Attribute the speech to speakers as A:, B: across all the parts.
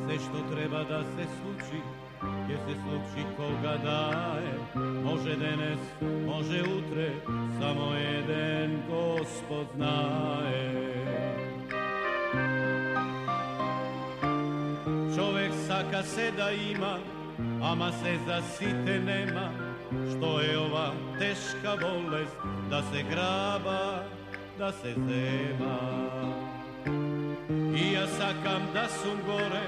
A: Sve što treba da se sluči, gdje se sluči koga daje, može danas, može utre, samo jedan Gospod znaje. Čovjek saka se da ima, ama se za site nema, što je ova teška bolest, da se graba, da se zema. I ja sakam da sum gore,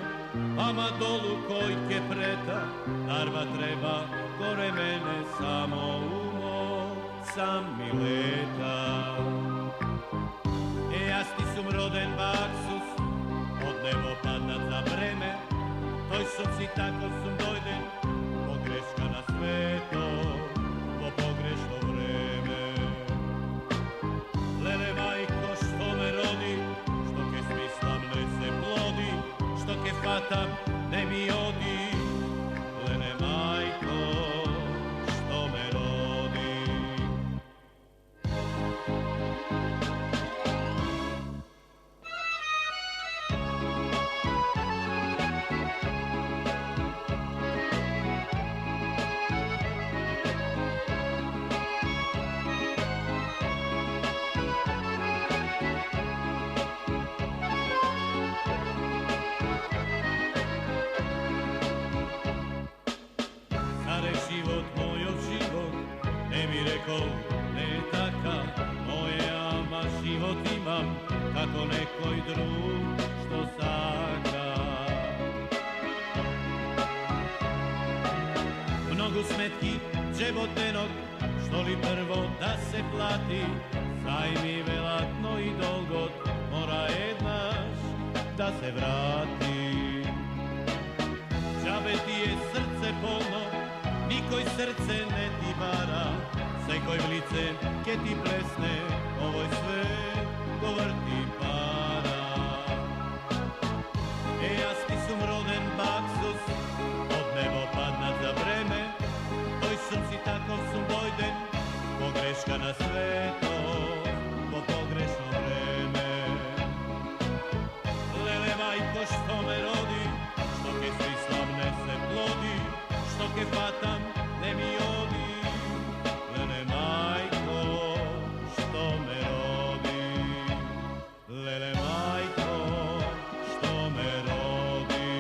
A: ama dolu kojke preta, darva treba gore mene, samo sam mi leta. Ja sti sum roden baksus, od nebo padnat za vreme, toj sum si tako sum dojden, pogreška na sveto, po pogrešno vreme. Lele majko što me rodi, što ke smislam ne se plodi, što ke fatam ne mi odi, lele majko što me rodi. Ne taka, moja ma život imam, kako nekoj drug što saka. Mnogo smetki džebotenog, što li prvo da se plati, sajmi velatno i dolgot, mora jednaš da se vrati. Džabe ti je srce polno, nikoj srce ne ti vara, sekoj v lice, ke ti plesne, ovoj sve govrti para. Jaz ti sum roden baksus, od nebo padnat za vreme, toj sum si tako sum dojden, pogreška na sveto, po pogrešno vreme. Lele majko što me rodi, što ke svi slavne se plodi, što ke fatam ne mi odi. Lele majko što me rodi, lele majko što me rodi.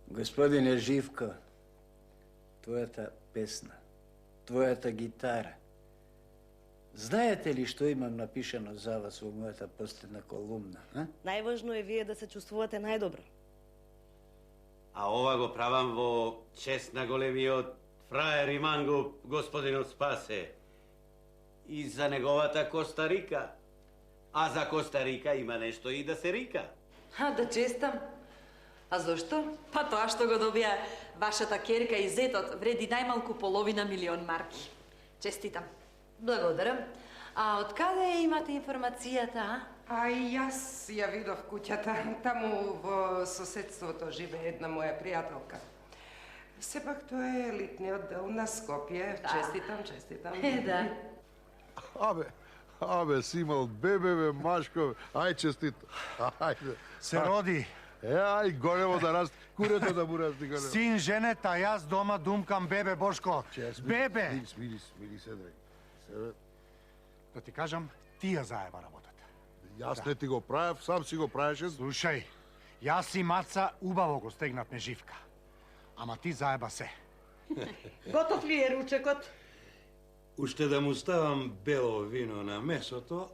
B: Gospodine Živko, tvoja ta pesna, tvoja ta gitara, знаете ли што имам напишано за вас во мојата последна колумна?
C: Најважно е вие да се чувствувате најдобро.
D: A ova go pravam vo čest na golemio frajer i mangu gospodinu spase. I za negovata Kostarika. A za Kostarika ima nešto i da se rika.
E: Да честам. А зошто? Па тоа што го добија вашата керка и зетот вреди најмалку половина милион марки. Честитам. Благодарам. А од каде имате информацијата,
F: А и јас ја видов куќата. Таму во соседството живее една моја пријателка. Сепак тоа е елитниот дел на Скопје. Честитам, честитам.
E: Да.
G: Абе, си имал бебе, машко, ај честито. Ајде.
H: Се роди.
G: Ај, големо да расти, курето да му расти големо.
H: Син женет, а јас дома думкам бебе, Бошко. Бебе!
G: Смири се, драг.
H: Да ти кажам, ти ја заеба работата.
G: Јас не ти го правев, сам си го правеше.
H: Слушај, јас и Маца убаво го стегнатме Живка. Ама ти заеба се.
C: Готов ли е ручекот?
D: Уште да му ставам бело вино на месото.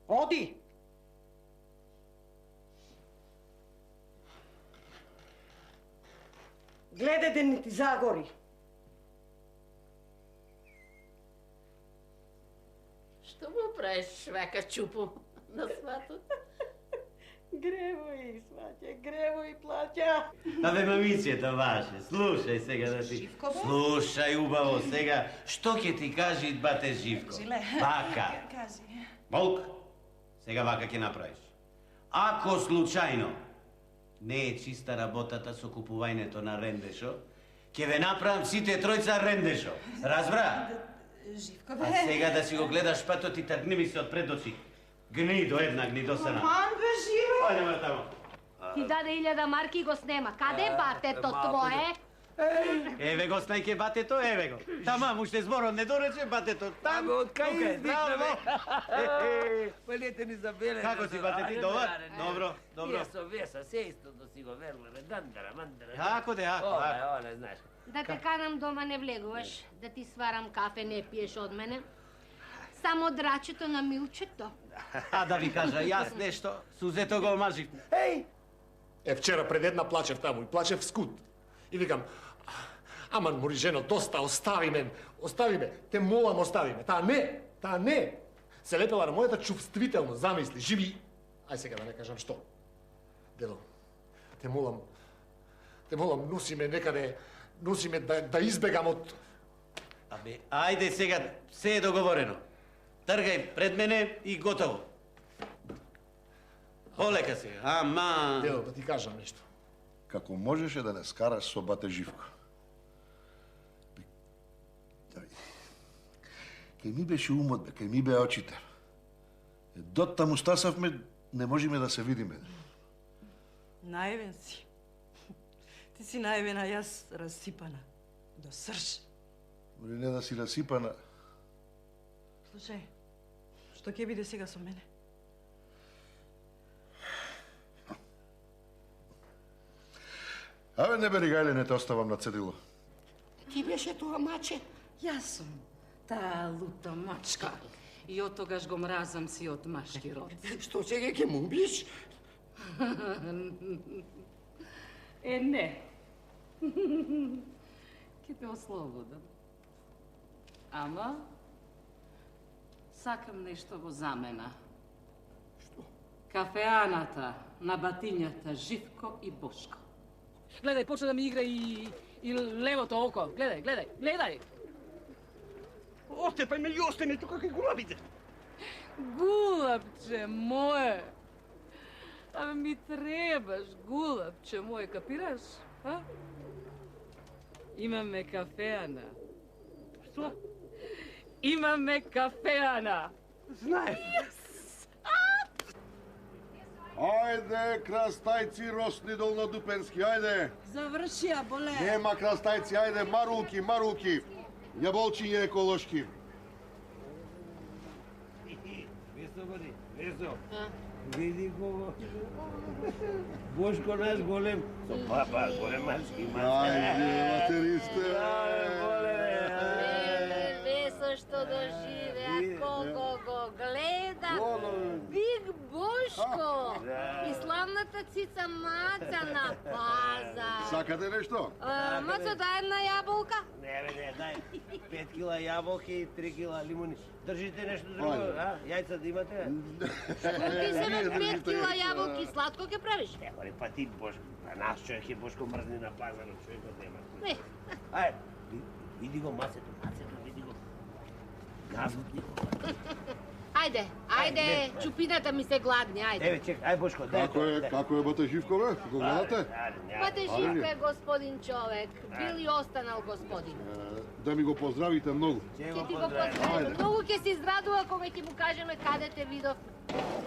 C: Оди! Гледај да не ти загори.
I: Што му правиш, швака чупу на сватот?
C: Грево и сваќа, грево и плаќа.
D: Абе, мамицето ваше, слушај сега да ти...
C: Живко, бе?
D: Слушај убаво сега, што ќе ти кажи бате Живко?
C: Жиле.
D: Вака.
C: Кази.
D: Молк, сега вака ќе направиш. Ако случајно не е чиста работата со купувањето на рендешо, Ке ве направам сите тројца рендешо. Разбра?
F: Живко,
D: А сега да си го гледаш патот и тргни ми се од пред очи. Гнидо една, гнидосана.
F: Ман бе, Живо!
D: Ајде ме тамо.
J: Ти даде 1000 марки и го снема. Каде е батето твое?
D: Еве го снајке батето, еве го. Тамам, уште зборот не дорече батето. Там,
K: од кај
D: здраво.
K: Палете ни забеле.
D: Како си бате ти добар? Добро, добро.
K: Веса, се исто да си го верлеве, дандара, мандара.
D: Како де, ако?
K: Оле, знаеш.
J: Да те канам дома не влегуваш, да ти сварам кафе не пиеш од мене. Само драчето на Милчето.
D: А да ви кажа, јас нешто, сузето го омажив.
L: Еј! Вчера пред една плачев таму и плачев скут. И викам, аман мори жено, доста, остави ме, те молам остави ме. Таа не. Се лепела на мојата чувствителност, замисли, живи. Ај сега да не кажам што. Дело, те молам, носи ме некаде, да избегам од...
D: Абе, ајде сега, се е договорено. Тргај пред мене и готово. Полека сега, ама...
L: Дело, да ти кажам нешто.
G: Како можеше да не скараш со бате Живко? Кај ми беше умот, кај ми беа очите. Доттаму стасавме, не можеме да се видиме.
C: Наивен си. Ти си наивен, а јас расипана. До срж.
G: Моли не да си расипана.
C: Слушај, што ќе биде сега со мене?
G: Абе, не бери гајле, не те оставам на цедило.
F: Ти беше тоа маче?
I: Јас сум таа лута мачка. И од тогаш го мразам си од машки род.
F: Што сега ќе му убиеш?
I: Не. Ќе те ослободам. Ама, сакам нешто во замена.
F: Што?
I: Кафеаната на батињата Живко и Бошко. Гледај, почна да ми игра и левото око. Гледај.
K: Остепај ме и остани тука кај гулабите.
I: Гулабче мое. Абе ми требаш, гулабче мое, капираш? А? Имаме кафеана.
K: Што?
I: Имаме кафеана.
K: Знаеш.
G: Ајде, крастајци, росни долнодупенски, ајде!
C: Завршија, боле!
G: Нема крастајци, ајде, марулки! Јаболчиња еколошки.
K: Весо, види го. Бошко наш голем, со папа, големачки маска.
G: Ајде, материсте!
J: Весо што доживеа, кого го гледа. Биг Бошко и славната цица Маца на пазар.
G: Сакате нешто?
J: Мацо, дай една јаболка.
K: Не, дај 5 кила јаболки и 3 кила лимуни. Држите нешто друго, а? Јајца да имате?
J: Ти себе 5 кила јаболки сладко ќе правиш?
K: Хоре, па ти Бошко, а наш човек е Бошко мрзни на пазарот, човекот нема.
J: Не.
K: Ај, види го мацето, види го. Газот ни го.
J: Ајде, чупината ми се гладни, ајде.
K: Еве, чек, ај Бошко, дај.
G: Како е бате Живко, бе? Го гледате?
J: Бате Живко е господин човек. Бил и останал господин.
G: Да ми го поздравите многу.
J: Ќе ти го поздравим. Многу ќе се израдува кога ќе му кажеме каде те видов.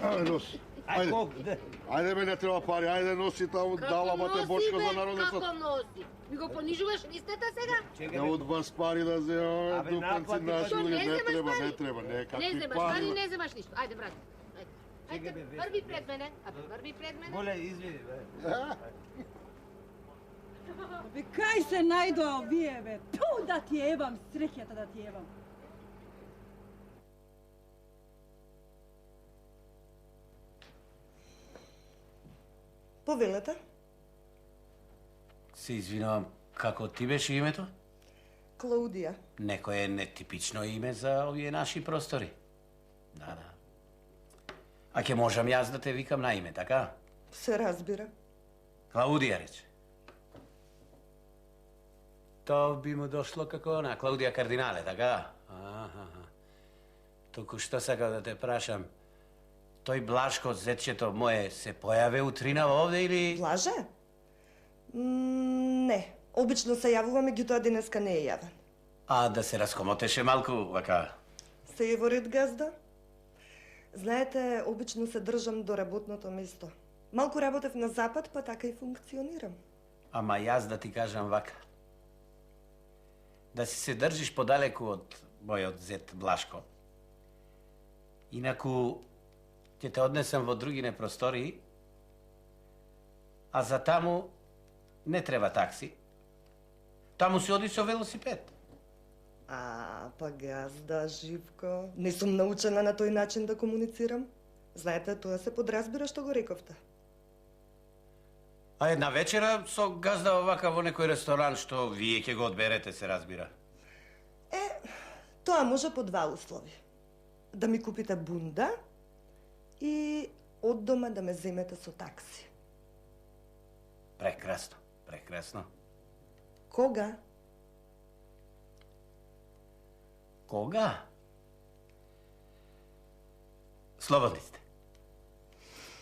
G: Ајде, носи. Ајде, бе, не треба пари, ајде носи таму, дала бате Бошко за народецот.
J: Како носи? Ми го понижуваш листата сега?
G: Не од вас пари да земаме, дупенци наши, не треба,
J: Не земаш пари, не земаш ништо. Ајде, брат. Ајде, врви пред мене.
K: Боле, извини, бе.
C: Бе, кај се најдоа овие, бе? Ту, да ти ебам, среќата да ти ебам. Повелете?
D: Се извинувам, како ти беше името?
C: Клаудија.
D: Некое нетипично име за овие наши простори. Да. А ќе можам јас да те викам на име, така?
C: Се разбира.
D: Клаудија рече. То би му дошло како на Клаудија Кардинале, така? Току што сакав да те прашам, тој Блашко, зетчето мое, се појаве утрина овде или...
C: Блаже? Не,
M: Обично се јавува, меѓутоа денеска не е јавен.
D: А да се раскомотеше малку, вака?
M: Феворит газда? Знаете, обично се држам до работното место. Малку работев на запад, па така и функционирам.
D: Ама јас да ти кажам вака. Да си се држиш подалеку од мојот зет Блашко. Инаку ќе те однесам во другине простории, а за таму не треба такси. Таму си оди со велосипед.
M: Па газда, Живко, не сум научена на тој начин да комуницирам. Знаете, тоа се подразбира што го рековте.
D: А една вечера со газда овака во некој ресторан што вие ќе го одберете, се разбира.
M: Тоа може по два услови. Да ми купите бунда и од дома да ме земете со такси.
D: Прекрасно, прекрасно.
M: Кога?
D: Кога? Слободни сте.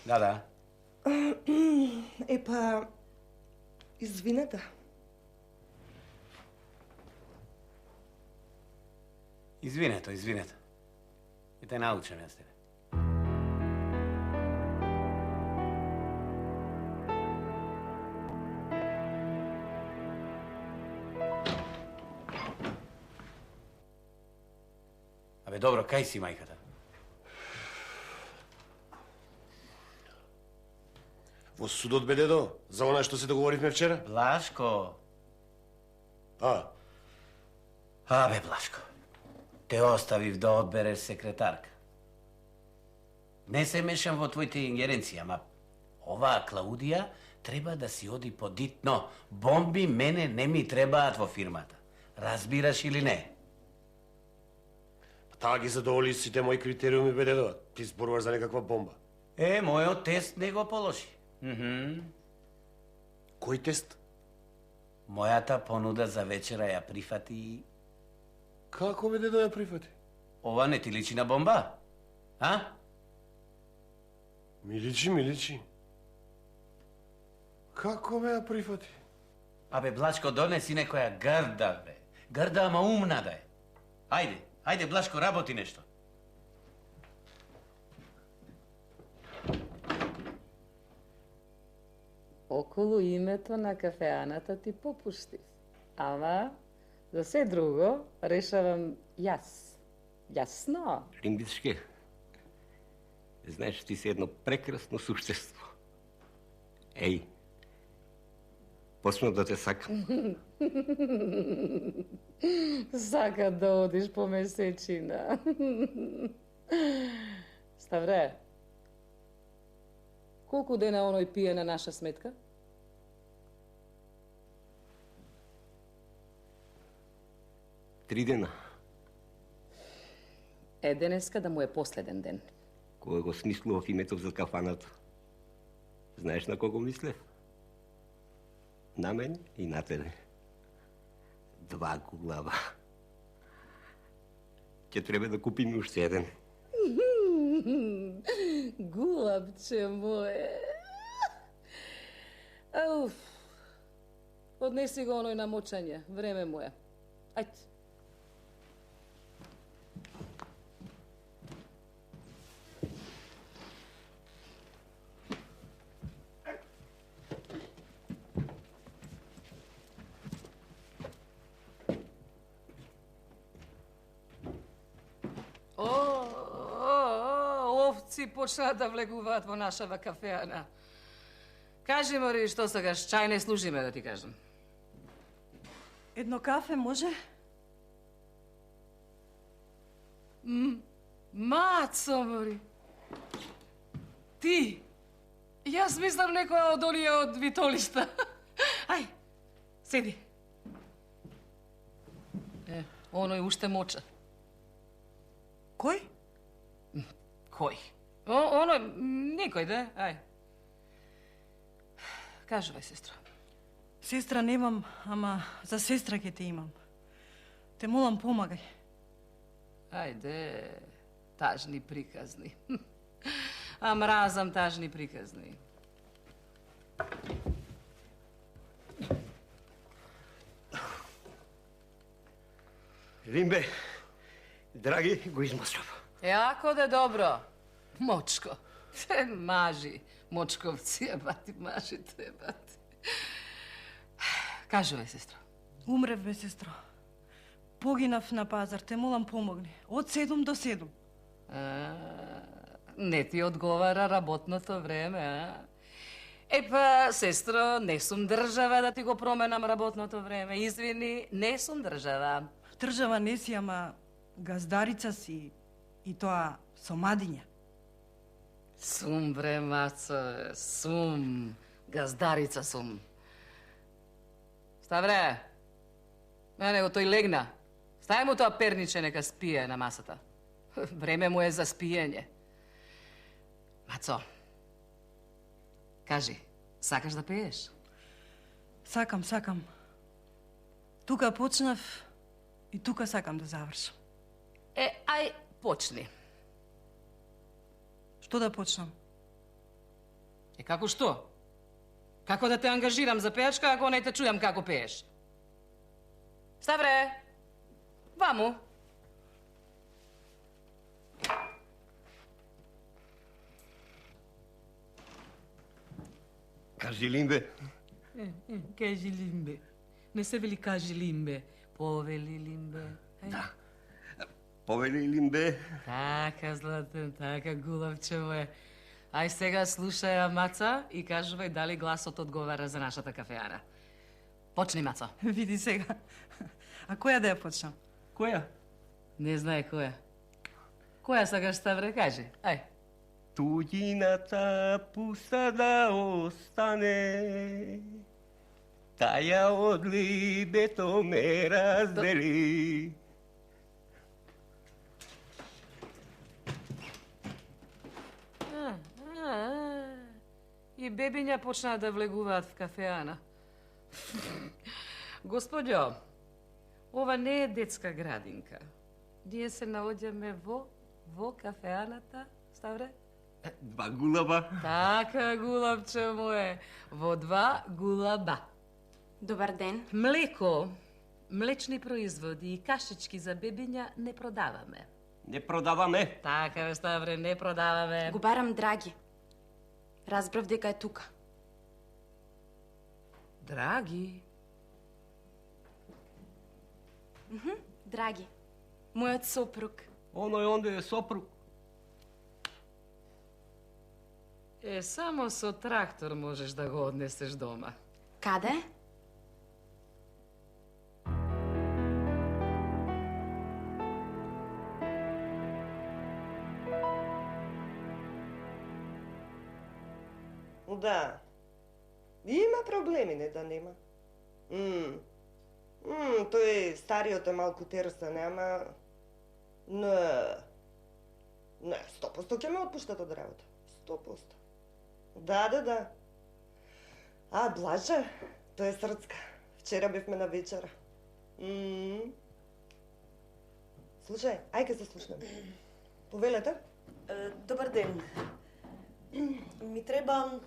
D: Да.
M: Епа, извинете.
D: Извинете. И те научам јас тебе. Абе, добро, кај си мајката?
L: Во судот бе, дедо, за она што се договоривме вчера?
D: Блашко.
L: Абе,
D: Блашко, те оставив да одбереш секретарка. Не се мешам во твоите ингеренции, ама оваа Клаудија треба да си оди подитно. Бомби мене не ми требаат во фирмата. Разбираш или не?
L: Таа ги задоволи сите мои критериуми, бе, дедо. Ти зборуваш за некаква бомба.
D: Мојот тест не го положи.
L: Кој тест?
D: Мојата понуда за вечера ја прифати.
L: Како, бе, дедо, ја прифати?
D: Ова не ти личи на бомба?
L: Ми личи. Како ме ја прифати?
D: Абе, Блашко, донеси некоја грда, бе. Грда, ама умна да е. Ајде, Блашко, работи нешто.
I: Околу името на кафеаната ти попуштив. Ама, за се друго, решавам јас. Јасно?
N: Римбичке, знаеш, ти си едно прекрасно суштество. Почнав да те сакам.
I: Сака да одиш по месечина. Ставре, колку дена оној пие на наша сметка?
N: 3 дена.
I: Денеска да му е последен ден.
N: Кога го смислував името за кафаната, знаеш на кого мислев? На мен и на тебе. 2 глава. Ќе треба да купим уште еден.
I: Гулабче мое. Однеси го оној на мочање. Време му е. Ајде. Овци почнаа да влегуваат во нашава кафеана. Кажи, Мори, што сакаш? Чај не служиме, да ти кажам.
C: Едно кафе може?
I: Мацо, Мори. Ти? Јас мислам некоја од оние од Витолишта. Ај, седи. Оној уште моча.
C: Кој?
I: Кој? Оној, некој, да? Ај. Кажувај, сестра.
C: Сестра немам, ама за сестра ќе те имам. Те молам, помагај.
I: Ајде, тажни приказни. А мразам тажни приказни.
N: Limbe, dragi, го измъсвам.
I: Jako da dobro. Močko. Maži. Močkovci, jebati, mažite, jebati. Кажи, бе, сестро.
C: Умрев, бе, сестро. Погинав на пазар, те молам помогни. Од 7 до 7.
I: Не ти одговара работното време, а? Епа, сестро, не сум држава да ти го променам работното време. Извини, не сум држава.
C: Држава не си, ама газдарица си и тоа со мадиња.
I: Сум, бре, маца, сум. Газдарица сум. Ста, бре? Не, него тој легна. Стај му тоа перниче, нека спие на масата. Време му е за спиење. Мацо, кажи, сакаш да пееш?
C: Сакам, сакам. Тука почнав и тука сакам да завршам.
I: Ај, почни.
C: Што да почнам?
I: Како што? Како да те ангажирам за пеачка, ако не те чујам како пееш? Ставре, ваму.
N: Кажи, Лимбе.
I: Кажи, Лимбе. Не се вели кажи, Лимбе. Повели, Лимбе.
N: Да. Повели, Лимбе.
I: Така, Златен, така, гулавче моје. Ај сега слушај, Маца, и кажувај дали гласот одговара за нашата кафеара. Почни, Мацо.
C: Види сега. А која да ја почнам?
I: Која? Не знае која. Која сакаш, Ставре, кажи. Ај.
N: Туѓината пуста да остане, таја од либето ме раздели.
I: И бебиња почнаа да влегуваат в кафеана. Господјо, ова не е детска градинка. Ние се наоѓаме во кафеаната, Ставре?
N: Два гулаба.
I: Така, гулабче моје, во 2 гулаба.
O: Добар ден.
I: Млеко, млечни производи и кашички за бебиња не продаваме.
N: Не продаваме.
I: Така, бе, Ставре, не продаваме.
O: Го барам Драги. Разбрав дека е тука.
I: Драги?
O: Драги. Мојот сопруг.
N: Оној онде е сопруг.
I: Само со трактор можеш да го однесеш дома.
O: Каде?
M: Да. Има проблеми, не да нема. Тој стариот е малку терсен, ама... Не, 100% ќе ме отпуштат од работа. 100%. Да. А, Блаже, тој е срцка. Вчера бевме на вечера. Слушај, ај ке се слушнем. Повелете?
P: Добар ден. Ми треба...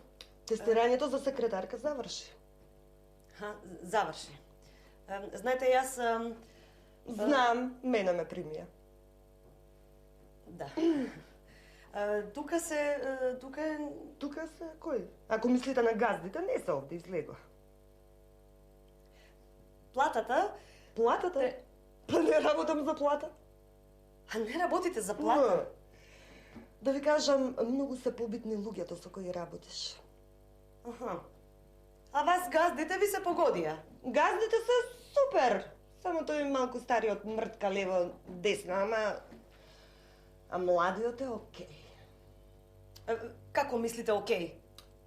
M: Тестирањето за секретарка заврши.
P: Заврши. Знаете, јас...
M: Знам, мене ме примија.
P: Да. Тука се...
M: Тука се кој? Ако мислите на газдите, не се овде, излегува.
P: Платата?
M: Платата? Па не работам за плата.
P: А не работите за плата?
M: Да ви кажам, многу се побитни луѓето со кои работиш.
P: А вас газдите ви се погодија?
M: Газдите се супер! Само тој малку стариот мртка лево десно, ама... А младиот е окей.
P: Како мислите окей?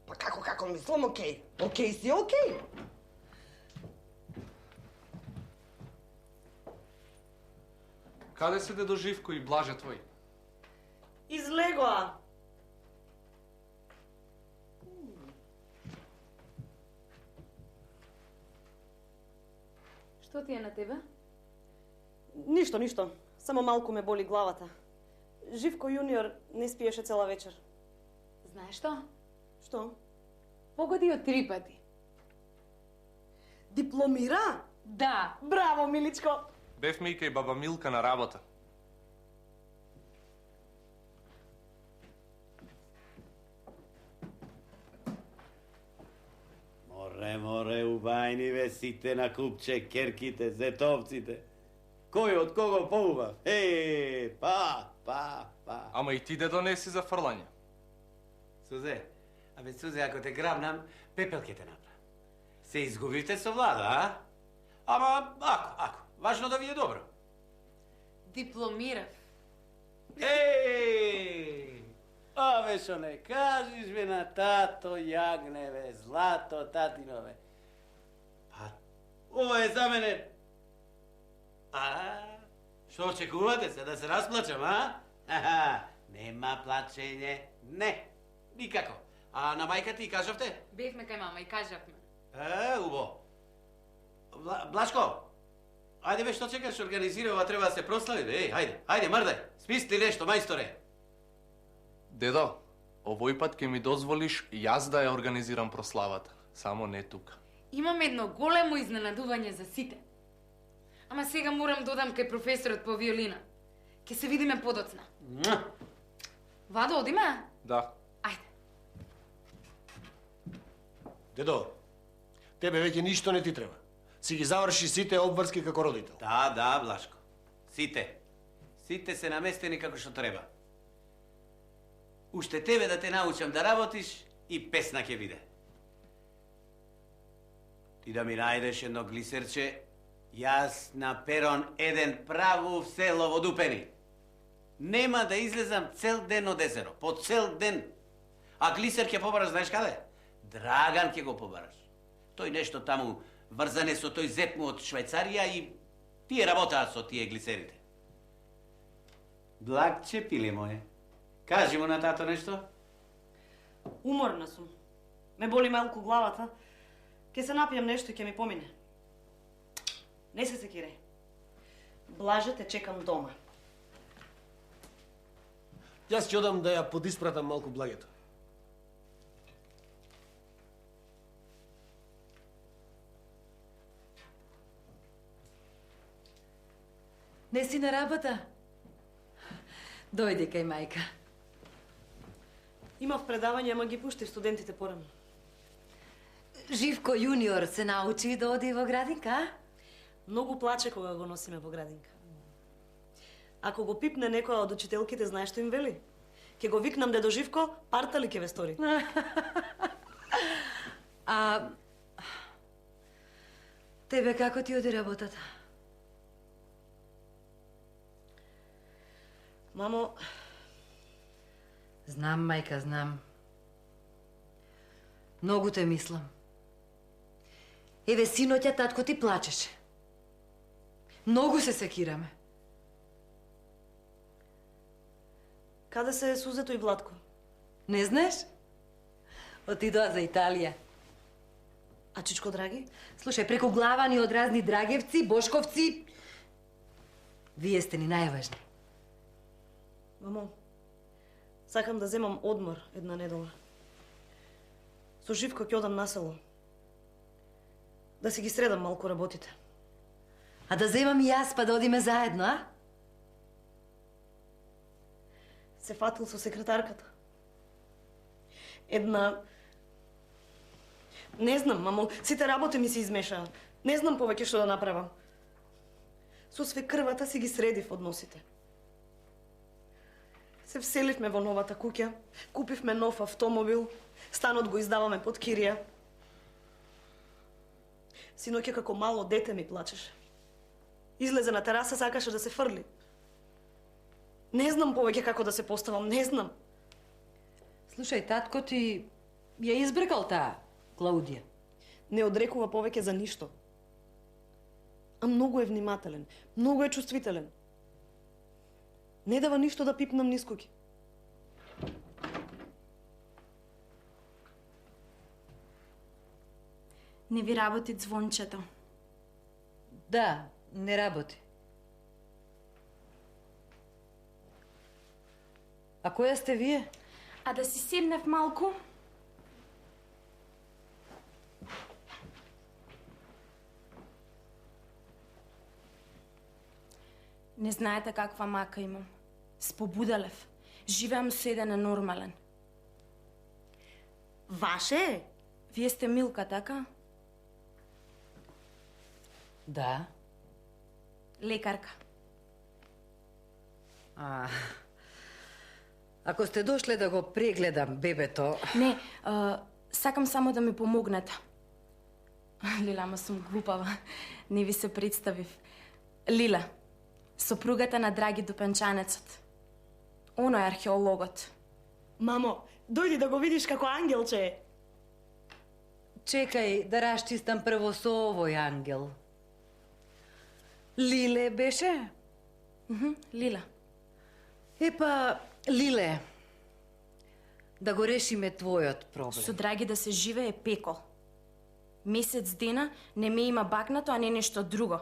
M: Па како мислам окей? Окей си окей.
Q: Каде се дедо Живко и Блаже твој?
P: Излегоа.
O: Што ти е на тебе?
P: Ништо. Само малку ме боли главата. Живко јуниор не спиеше цела вечер.
O: Знаеш што?
P: Што?
O: Погоди од 3 пати.
P: Дипломира?
O: Да.
P: Браво, миличко.
Q: Бевме и кај баба Милка на работа.
D: Море, убајниве сите на купче, керките, зетовците. Кој од кого поубав? Па.
Q: Ама и ти де донеси за фрлање.
D: Сузе, Сузе, ако те грабнам, пепел ќе те направам. Се изгубивте со Влада, а? Ама, ако, важно да ви е добро.
O: Дипломирав.
D: Абе, шо не кажеш, бе, на тато јагневе, злато татинове. Па, ова е за мене. Што очекувате се, да се расплачам, а? Нема плачење, не, никако. А на мајка ти кажавте?
O: Бевме кај мама и кажавме.
D: Убо. Блашко, ајде бе, што чекаш, организирава, треба да се прослави, бе, ајде, мрдај, смисли нешто, мајсторе.
Q: Дедо, овој пат ќе ми дозволиш јас да ја организирам прославата, само не тука.
O: Имам едно големо изненадување за сите. Ама сега морам додам кај професорот по виолина. Ке се видиме подоцна. Вадо, одиме?
Q: Да.
O: Ајде.
L: Дедо, тебе веќе ништо не ти треба. Си ги заврши сите обврски како родител.
D: Да, Блашко. Сите. Сите се наместени како што треба. Уште тебе да те научам да работиш и песна ќе биде. Ти да ми најдеш едно глисерче, јас на перон еден праву село во Дупени. Нема да излезам цел ден од езеро, по цел ден. А глисер ќе побараш, знаеш каде? Драган ќе го побараш. Тој нешто таму врзане со тој зет му од Швајцарија и тие работаат со тие глисерите. Благче, пиле моје, кажи му на тато нешто.
P: Уморна сум. Ме боли малку главата. Ке се напијам нешто и ке ми помине. Не се секирај. Блаже те чекам дома.
K: Јас ќе одам да ја подиспратам малку Благето.
E: Не си на работа? Дојди кај мајка.
P: Имав предавање, ама ги пуштив студентите порано.
E: Живко јуниор се научи да оди во градинка, а?
P: Многу плаче кога го носиме во градинка. Ако го пипне некоја од учителките, знаеш што им вели? Ке го викнам дедо Живко, партали ке ве стори.
E: А тебе како ти оди работата?
P: Мамо...
E: Знам, мајка, знам. Многу те мислам. Еве, синоќа, татко ти плачеше. Многу се секираме.
P: Каде се Сузето и Владко?
E: Не знаеш? Отидоа за Италија.
P: А Чичко Драги?
E: Слушај, преку глава ни од разни Драгевци, Бошковци. Вие сте ни најважни.
P: Мамо, сакам да земам одмор една недела. Со Живко ќе одам на село. Да си ги средам малку работите.
E: А да земам и јас, па да одиме заедно, а?
P: Се фатил со секретарката. Една... Не знам, мамо, сите работи ми се измешаа. Не знам повеќе што да направам. Со свекрвата си ги средив односите. Се вселивме во новата куќа, купивме нов автомобил, станот го издаваме под кирија. Синоќа како мало дете ми плачеше. Излезе на тераса, сакаше да се фрли. Не знам повеќе како да се поставам, не знам.
E: Слушај, татко ти ја избркал таа, Клаудија.
P: Не одрекува повеќе за ништо. А многу е внимателен, многу е чувствителен. Не дава ништо да пипнам низ куќи.
O: Не ви работи звончето.
E: Да, не работи. А која сте вие?
O: А да си седнев малку?
R: Не знаете каква мака имам. Спобуделев. Живеам со еден нормален.
P: Ваше?
R: Вие сте Милка, така?
C: Да.
R: Лекарка.
C: Ако сте дошле да го прегледам бебето...
R: Не, сакам само да ми помогнете. Лила, ама сум глупава. Не ви се представив. Лила, сопругата на Драги Дупенчанецот. Оно е археологот.
P: Мамо, дојди да го видиш како ангелче е.
C: Чекај да расчистам прво со овој ангел. Лиле беше?
R: Лила.
C: Епа, Лиле, да го решиме твојот проблем.
R: Со Драги да се живее пекол. Месец дена не ме има бакнато, а не нешто друго.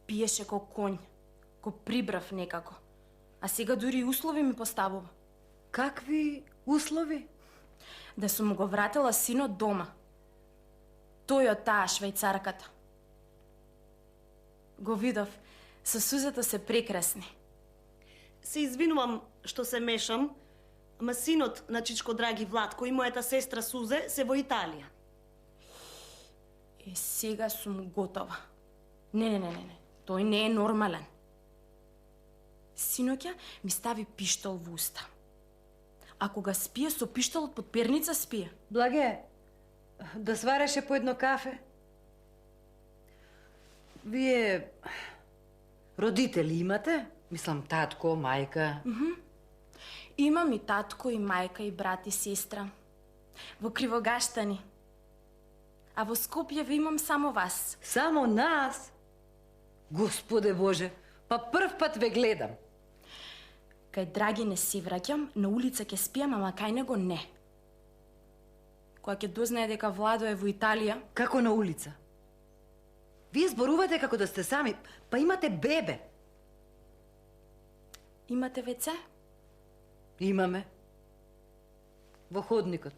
R: Пиеше ко конј, ко прибрав некако. А сега дури услови ми поставува.
C: Какви услови?
R: Да сум го вратила синот дома. Тој од таа швајцарката. Го видов, со сузата се прекрасни.
P: Се извинувам што се мешам, ама синот на Чичко Драги Владко и мојата сестра Сузе се во Италија.
R: Сега сум готова. Не. Тој не е нормален. Синоќа ми стави пиштол во уста. Ако ga спие со пиштолот под перница спие.
C: Благе, да свареше по едно кафе? Вие родители имате? Мислам, татко, мајка.
R: Имам и татко, и мајка, и брат, и сестра. Во Кривогаштани. А во Скопје ви имам само вас.
C: Само нас? Господе Боже, па прв пат ве гледам.
R: Кај Драги не си враќам, на улица ќе спијам, ама кај него не. Кога ќе дознае дека Владо е во Италија...
C: Како на улица? Вие зборувате како да сте сами, па имате бебе.
R: Имате веце?
C: Имаме. Во ходникот.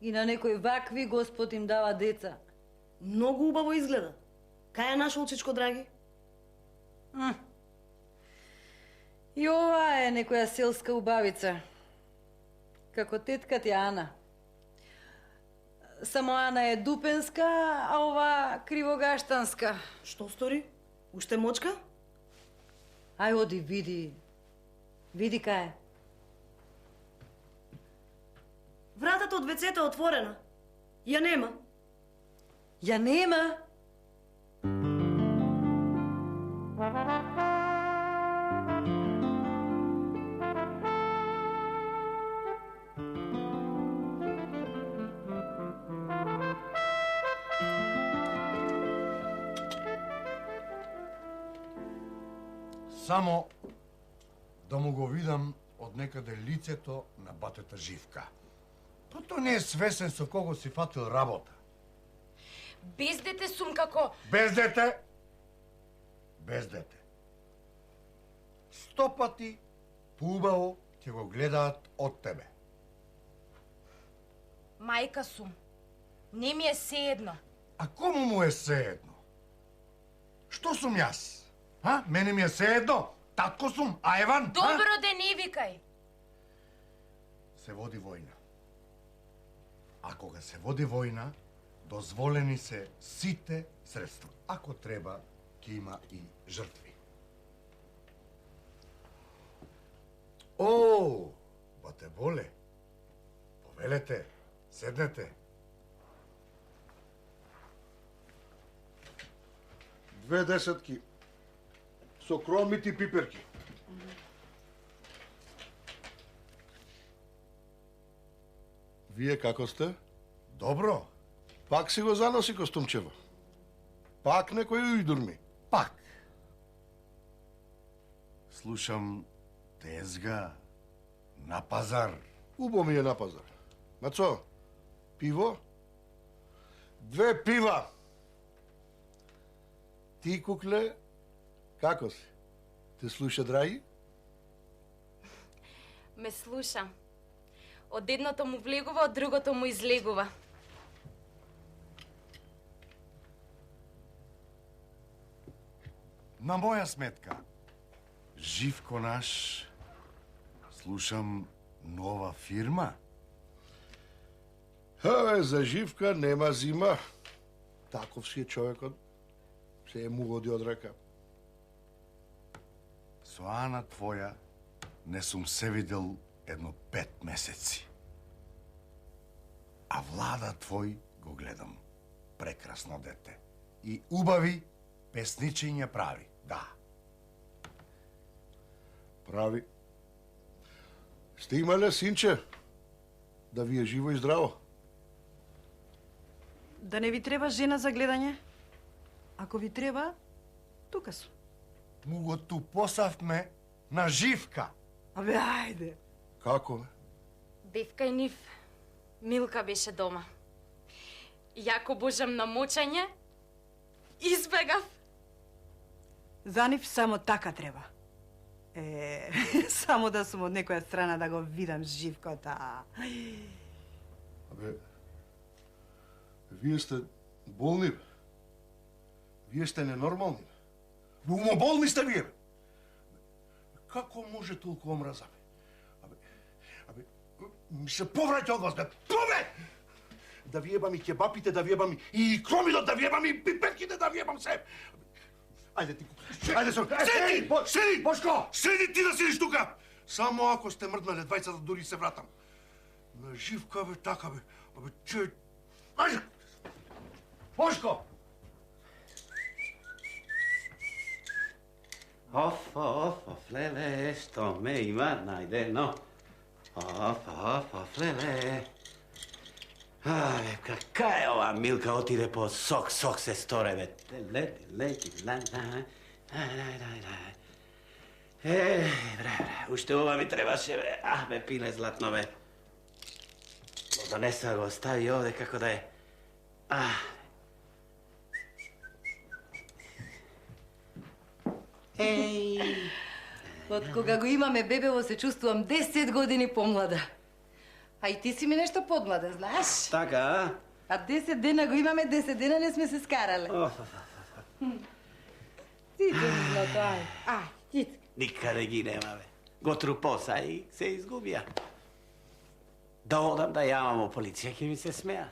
C: И на некој вакви Господ им дава деца.
P: Многу убаво изгледа. Кај е нашол Чичко Драги?
C: И ова е некоја селска убавица. Како тетка ти Ана. Само Ана е дупенска, а ова кривогаштанска.
P: Што стори? Уште мочка?
C: Ај оди, види. Види кај е.
P: Вратата од вецето е отворена. Ја нема.
C: Ја нема?
H: Само да му го видам од некаде лицето на батета Живка. Па тој не е свесен со кого си фатил работа.
R: Без дете сум како...
H: Без дете? Без дете. 100 пати поубаво ќе го гледаат од тебе.
R: Мајка сум. Не ми е сеедно.
H: А кому му е сеедно? Што сум јас? А? Мене ми е сеедно. Татко сум, а Еван?
R: Добро да не викај.
H: Се води војна. А кога се води војна, дозволени се сите средства. Ако треба, ќе има и жртви. О, бате воле. Повелете, седнете. 2 десетки со кромит и пиперки. Вие како сте? Добро. Пак си го заноси костумчево. Пак некој ујдурми. Пак. Слушам тезга на пазар. Убо ми е на пазар. Мацо, пиво? 2 пива. Ти, кукле, како си? Те слуша, драги?
R: Ме слуша. Од едното му влегува, од другото му излегува.
H: На моја сметка, Живко наш, слушам, нова фирма?
G: За Живка нема зима. Таков си е човекот. Се му оди од рака.
H: Со Ана твоја не сум се видел едно 5 месеци. А Влада твој го гледам. Прекрасно дете. И убави песничења прави, да.
G: Прави. Сте имале синче? Да ви е живо и здраво?
C: Да не ви треба жена за гледање? Ако ви треба, тука сум.
H: Му го тупосавме на Живка.
C: Абе, ајде.
G: Како, бе?
R: Бевка и нив. Милка беше дома. Јако божам на мочање, избегав.
C: За нив само така треба. Само да сум од некоја страна да го видам Живкота.
G: Абе, вие сте болни, бе. Вие сте ненормални, бе. Умоболни сте вие, бе. Како може толку омраза, бе? Абе, ми се повраќа од вас, бе. Пове! Да ви ебам и кебапите, да ви ебам и кромидот, да ви ебам и пипетките, да ви ебам се. Ајде ти, ајде се, седи! Седи!
H: Бошко!
G: Седи ти да седиш тука! Само ако сте мрднале двајцата, дури се вратам. На Живка, бе, така, бе. Абе, че... Ајде!
H: Бошко!
D: Леле, што ме има најдено. Леле. Кака е ова Милка, отиде по сок се сторе, бе. Бре, уште ова ми требаше, бе. Бе, пиле златно, бе. Донеса го остави овде како да е.
E: Од кога го имаме бебево се чувствувам 10 години помлада. А и ти си ми нешто подмлада, знаеш?
D: Така,
E: А 10 дена го имаме, 10 дена не сме се скарале. Ти ми злато, ај.
D: Никаде ги нема, бе. Го трупоса и се изгубија. Да одам да јавам во полиција, ќе ми се смеат.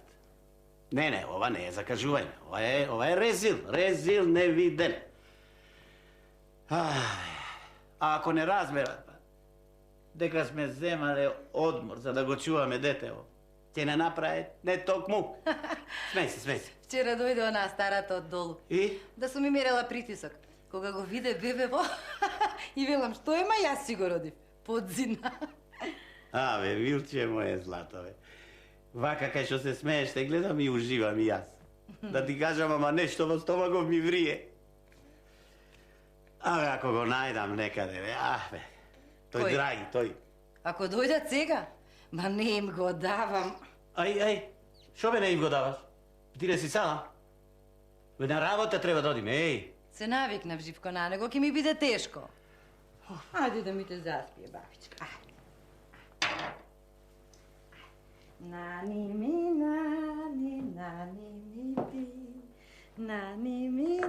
D: Не, ова не е закажување. Ова е резил невиден. А ако не разберат, дека сме земале одмор за да го чуваме детево, ќе не направи не токму. Смеј се.
E: Вчера дојде она старата од долу.
D: И?
E: Да сум ми мерела притисок. Кога го виде бебево, и велам, што ема, јас си го родив. Подзина.
D: Бе, Милче моje злато, бе. Вака кај што се смееш, те гледам и уживам и јас. Да ти кажам, ама нешто во стомагов ми врие. Ако го најдам некаде, бе, тој драги, тој.
E: Ако дојдат сега, ма не им го давам.
D: Ај, шо бе не им го даваш? Ти не си сама? Бе, на работа треба да одиме,
E: Се навикнав, Живко, на него, ќе ми биде тешко. Ајде да ми те заспие, бабичка. Нани ми ти, нани ми.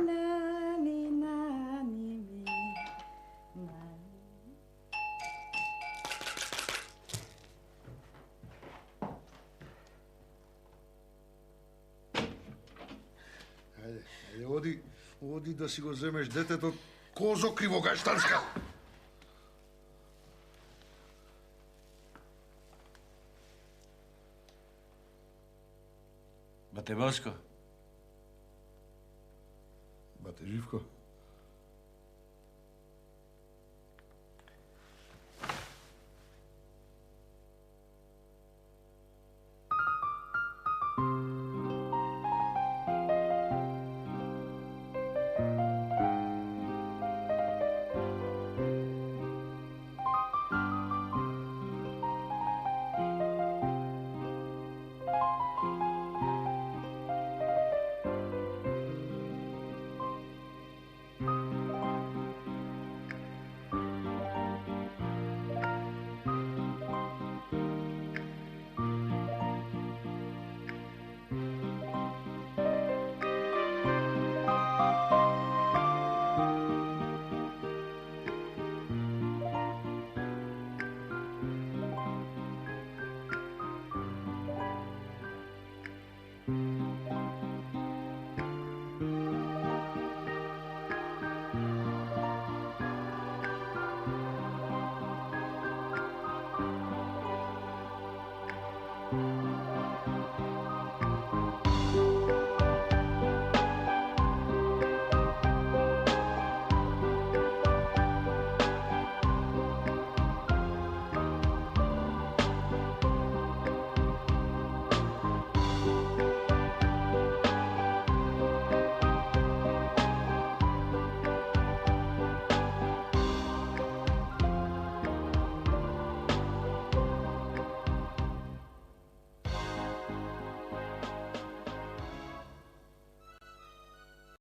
G: Ајде, оди да си го земеш детето, козо кривогаштанска.
D: Бате Бошко.
G: Бате Живко.